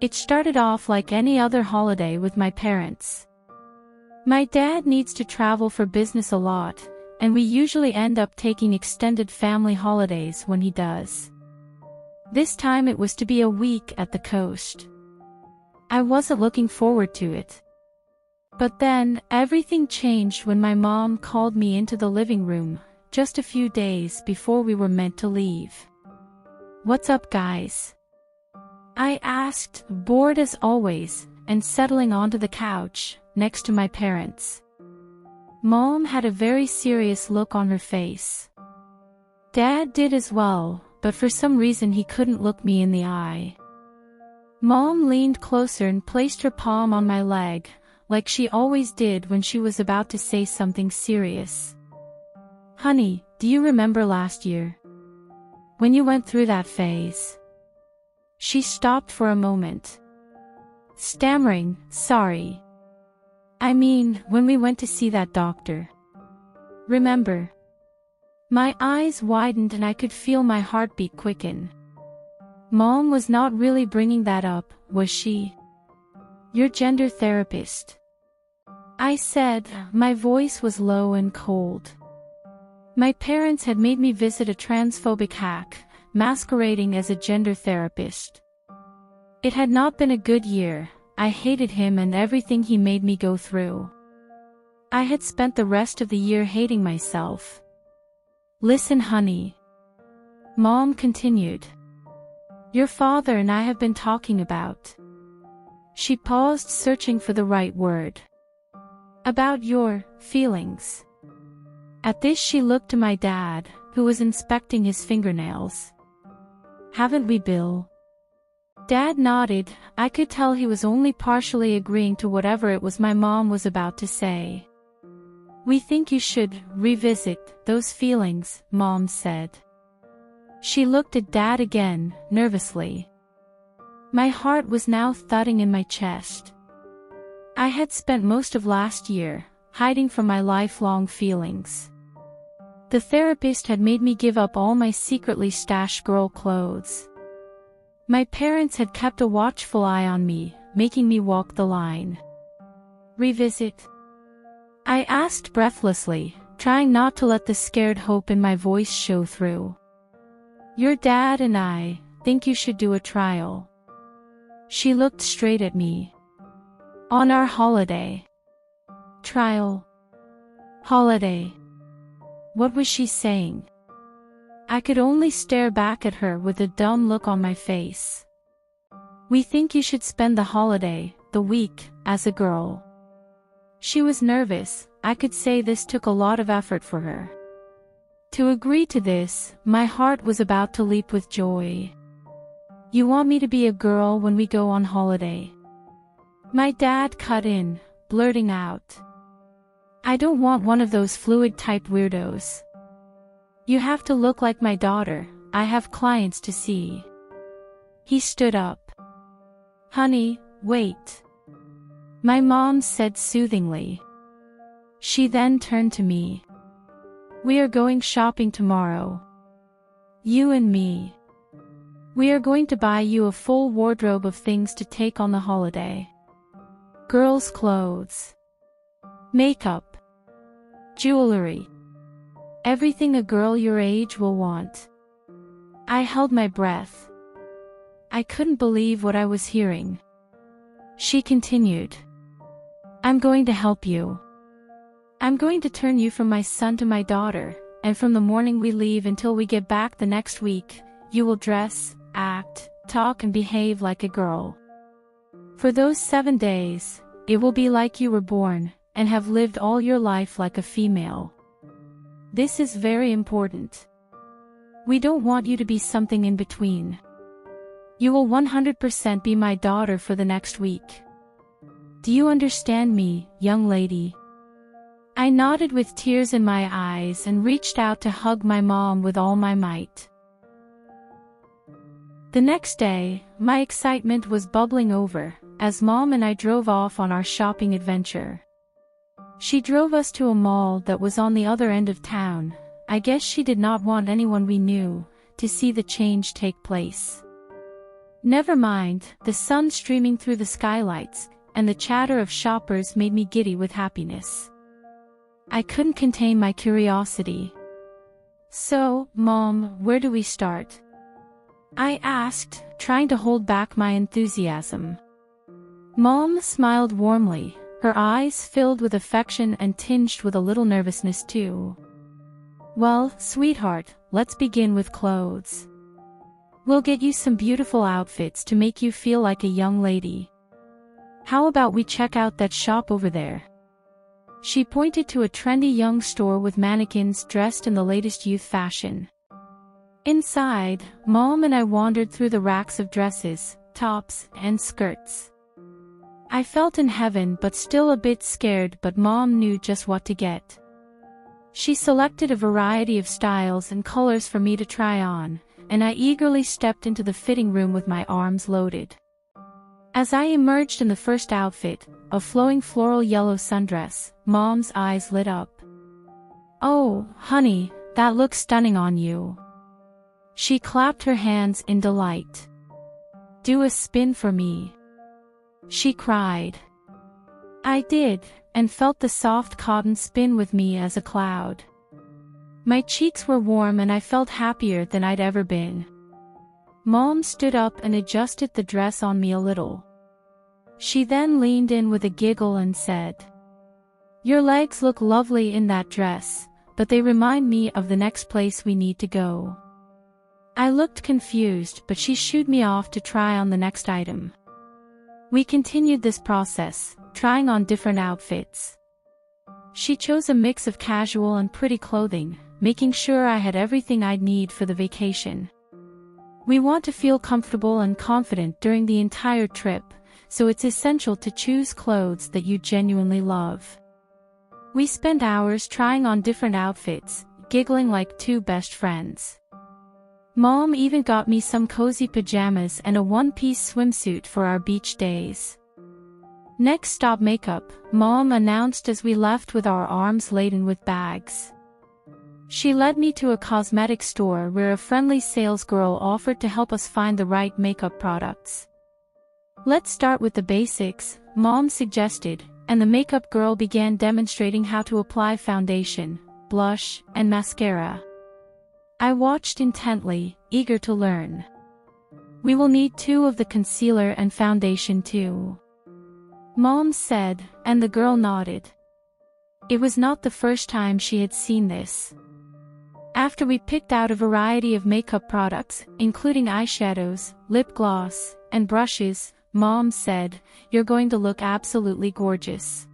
It started off like any other holiday with my parents. My dad needs to travel for business a lot, and we usually end up taking extended family holidays when he does. This time it was to be a week at the coast. I wasn't looking forward to it. But then, everything changed when my mom called me into the living room, just a few days before we were meant to leave. "What's up, guys?" I asked, bored as always, and settling onto the couch, next to my parents. Mom had a very serious look on her face. Dad did as well, but for some reason he couldn't look me in the eye. Mom leaned closer and placed her palm on my leg, like she always did when she was about to say something serious. "Honey, do you remember last year? When you went through that phase?" She stopped for a moment, stammering, "Sorry. I mean, when we went to see that doctor. Remember?" My eyes widened and I could feel my heartbeat quicken. Mom was not really bringing that up, was she? "Your gender therapist," I said. My voice was low and cold. My parents had made me visit a transphobic hack, masquerading as a gender therapist. It had not been a good year. I hated him and everything he made me go through. I had spent the rest of the year hating myself. "Listen, honey," Mom continued. "Your father and I have been talking about..." She paused, searching for the right word. "About your feelings." At this she looked to my dad, who was inspecting his fingernails. "Haven't we, Bill?" Dad nodded. I could tell he was only partially agreeing to whatever it was my mom was about to say. "We think you should revisit those feelings," Mom said. She looked at Dad again, nervously. My heart was now thudding in my chest. I had spent most of last year hiding from my lifelong feelings. The therapist had made me give up all my secretly stashed girl clothes. My parents had kept a watchful eye on me, making me walk the line. "Revisit?" I asked breathlessly, trying not to let the scared hope in my voice show through. "Your dad and I think you should do a trial." She looked straight at me. "On our holiday." Trial? Holiday? What was she saying? I could only stare back at her with a dumb look on my face. "We think you should spend the holiday, the week, as a girl." She was nervous. I could say this took a lot of effort for her. To agree to this, my heart was about to leap with joy. "You want me to be a girl when we go on holiday?" My dad cut in, blurting out, "I don't want one of those fluid-type weirdos. You have to look like my daughter. I have clients to see." He stood up. "Honey, wait," my mom said soothingly. She then turned to me. "We are going shopping tomorrow. You and me. We are going to buy you a full wardrobe of things to take on the holiday. Girls' clothes, makeup, jewelry, everything a girl your age will want." I held my breath. I couldn't believe what I was hearing. She continued, "I'm going to help you. I'm going to turn you from my son to my daughter, and from the morning we leave until we get back the next week, you will dress, act, talk and behave like a girl. For those 7 days, it will be like you were born, and have lived all your life like a female. This is very important. We don't want you to be something in between. You will 100% be my daughter for the next week. Do you understand me, young lady?" I nodded with tears in my eyes and reached out to hug my mom with all my might. The next day, my excitement was bubbling over, as Mom and I drove off on our shopping adventure. She drove us to a mall that was on the other end of town. I guess she did not want anyone we knew to see the change take place. Never mind, the sun streaming through the skylights, and the chatter of shoppers made me giddy with happiness. I couldn't contain my curiosity. "So, Mom, where do we start?" I asked, trying to hold back my enthusiasm. Mom smiled warmly, her eyes filled with affection and tinged with a little nervousness too. "Well, sweetheart, let's begin with clothes. We'll get you some beautiful outfits to make you feel like a young lady. How about we check out that shop over there?" She pointed to a trendy young store with mannequins dressed in the latest youth fashion. Inside, Mom and I wandered through the racks of dresses, tops, and skirts. I felt in heaven but still a bit scared, but Mom knew just what to get. She selected a variety of styles and colors for me to try on, and I eagerly stepped into the fitting room with my arms loaded. As I emerged in the first outfit, a flowing floral yellow sundress, Mom's eyes lit up. "Oh, honey, that looks stunning on you." She clapped her hands in delight. "Do a spin for me," she cried. I did, and felt the soft cotton spin with me as a cloud. My cheeks were warm and I felt happier than I'd ever been. Mom stood up and adjusted the dress on me a little. She then leaned in with a giggle and said, "Your legs look lovely in that dress, but they remind me of the next place we need to go." I looked confused, but she shooed me off to try on the next item. We continued this process, trying on different outfits. She chose a mix of casual and pretty clothing, making sure I had everything I'd need for the vacation. We want to feel comfortable and confident during the entire trip, so it's essential to choose clothes that you genuinely love. We spent hours trying on different outfits, giggling like two best friends. Mom even got me some cozy pajamas and a one-piece swimsuit for our beach days. "Next stop makeup," Mom announced as we left with our arms laden with bags. She led me to a cosmetic store where a friendly salesgirl offered to help us find the right makeup products. "Let's start with the basics," Mom suggested, and the makeup girl began demonstrating how to apply foundation, blush, and mascara. I watched intently, eager to learn. "We will need 2 of the concealer and foundation too," Mom said, and the girl nodded. It was not the first time she had seen this. After we picked out a variety of makeup products, including eyeshadows, lip gloss, and brushes, Mom said, "You're going to look absolutely gorgeous."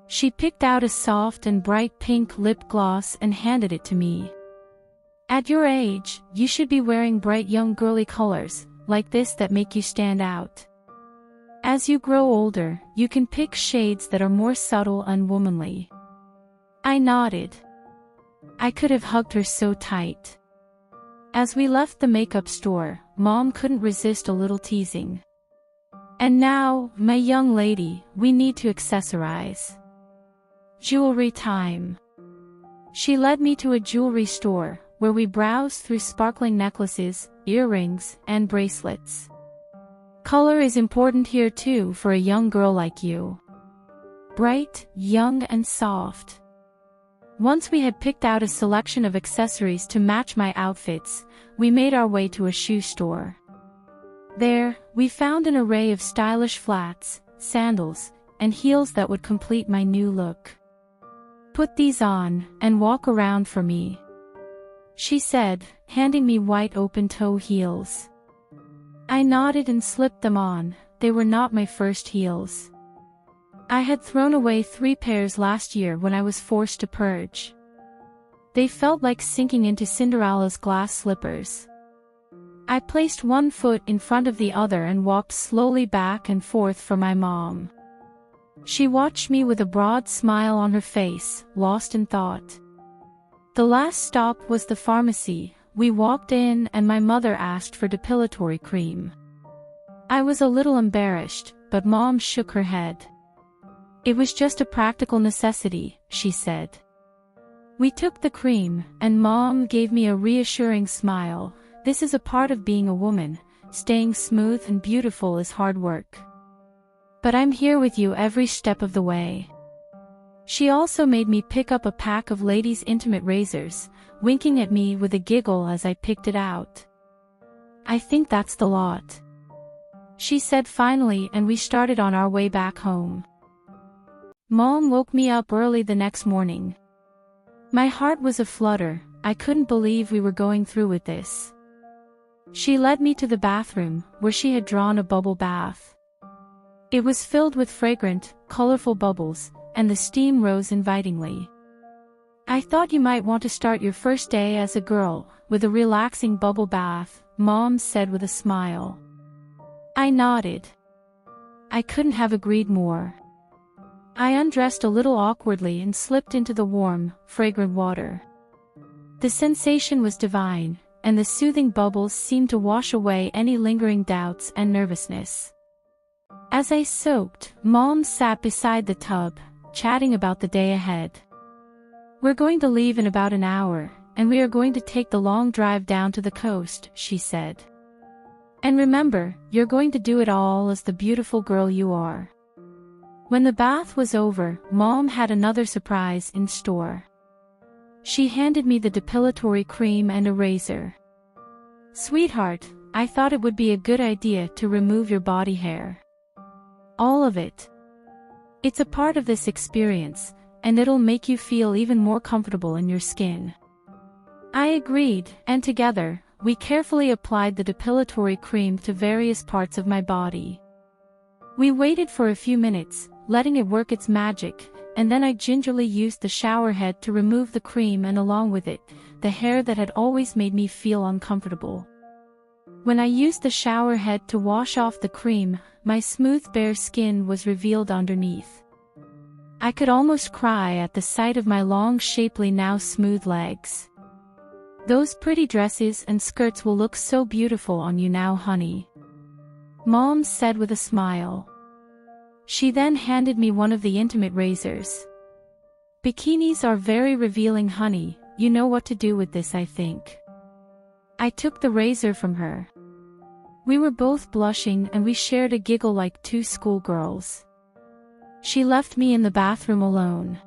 She picked out a soft and bright pink lip gloss and handed it to me. "At your age, you should be wearing bright young girly colors, like this that make you stand out. As you grow older, you can pick shades that are more subtle and womanly." I nodded. I could have hugged her so tight. As we left the makeup store, Mom couldn't resist a little teasing. "And now, my young lady, we need to accessorize. Jewelry time." She led me to a jewelry store, where we browsed through sparkling necklaces, earrings, and bracelets. "Color is important here too for a young girl like you. Bright, young and soft." Once we had picked out a selection of accessories to match my outfits, we made our way to a shoe store. There, we found an array of stylish flats, sandals, and heels that would complete my new look. "Put these on, and walk around for me," she said, handing me white open-toe heels. I nodded and slipped them on. They were not my first heels. I had thrown away 3 pairs last year when I was forced to purge. They felt like sinking into Cinderella's glass slippers. I placed one foot in front of the other and walked slowly back and forth for my mom. She watched me with a broad smile on her face, lost in thought. The last stop was the pharmacy. We walked in and my mother asked for depilatory cream. I was a little embarrassed, but Mom shook her head. "It was just a practical necessity," she said. We took the cream, and Mom gave me a reassuring smile. "This is a part of being a woman, staying smooth and beautiful is hard work. But I'm here with you every step of the way. She also made me pick up a pack of ladies' intimate razors, winking at me with a giggle as I picked it out. I think that's the lot, she said finally, and we started on our way back home. Mom woke me up early the next morning. My heart was aflutter. I couldn't believe we were going through with this. She led me to the bathroom, where she had drawn a bubble bath. It was filled with fragrant, colorful bubbles, and the steam rose invitingly. I thought you might want to start your first day as a girl, with a relaxing bubble bath, Mom said with a smile. I nodded. I couldn't have agreed more. I undressed a little awkwardly and slipped into the warm, fragrant water. The sensation was divine, and the soothing bubbles seemed to wash away any lingering doubts and nervousness. As I soaked, Mom sat beside the tub, chatting about the day ahead. We're going to leave in about an hour, and we are going to take the long drive down to the coast, she said. And remember, you're going to do it all as the beautiful girl you are. When the bath was over, Mom had another surprise in store. She handed me the depilatory cream and a razor. Sweetheart, I thought it would be a good idea to remove your body hair. All of it. It's a part of this experience, and it'll make you feel even more comfortable in your skin. I agreed, and together, we carefully applied the depilatory cream to various parts of my body. We waited for a few minutes, letting it work its magic, and then I gingerly used the shower head to remove the cream and along with it, the hair that had always made me feel uncomfortable. When I used the shower head to wash off the cream, my smooth bare skin was revealed underneath. I could almost cry at the sight of my long, shapely, now smooth legs. Those pretty dresses and skirts will look so beautiful on you now, honey, Mom said with a smile. She then handed me one of the intimate razors. Bikinis are very revealing, honey, you know what to do with this, I think. I took the razor from her. We were both blushing and we shared a giggle like two schoolgirls. She left me in the bathroom alone.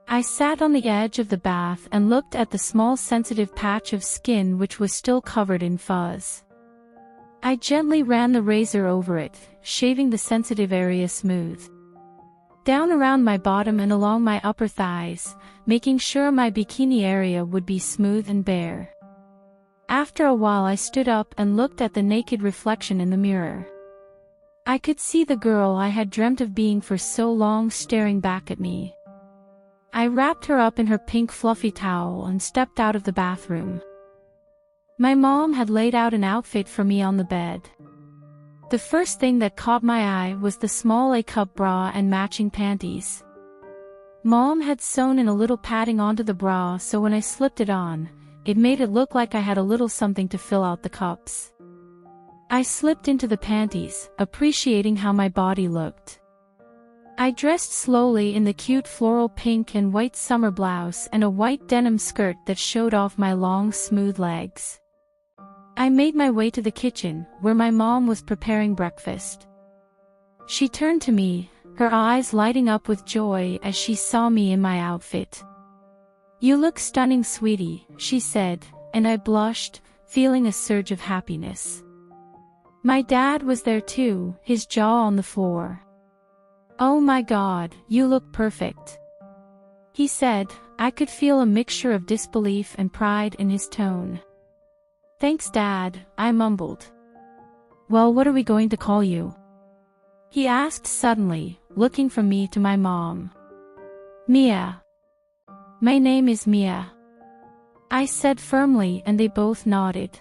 I sat on the edge of the bath and looked at the small sensitive patch of skin which was still covered in fuzz. I gently ran the razor over it, shaving the sensitive area smooth. Down around my bottom and along my upper thighs, making sure my bikini area would be smooth and bare. After a while I stood up and looked at the naked reflection in the mirror. I could see the girl I had dreamt of being for so long staring back at me. I wrapped her up in her pink fluffy towel and stepped out of the bathroom. My mom had laid out an outfit for me on the bed. The first thing that caught my eye was the small A-cup bra and matching panties. Mom had sewn in a little padding onto the bra, so when I slipped it on, it made it look like I had a little something to fill out the cups. I slipped into the panties, appreciating how my body looked. I dressed slowly in the cute floral pink and white summer blouse and a white denim skirt that showed off my long, smooth legs. I made my way to the kitchen, where my mom was preparing breakfast. She turned to me, her eyes lighting up with joy as she saw me in my outfit. "You look stunning, sweetie," she said, and I blushed, feeling a surge of happiness. My dad was there too, his jaw on the floor. "Oh my God, you look perfect," he said. I could feel a mixture of disbelief and pride in his tone. "Thanks, Dad," I mumbled. "Well, what are we going to call you?" he asked suddenly, looking from me to my mom. "Mia. My name is Mia," I said firmly, and they both nodded.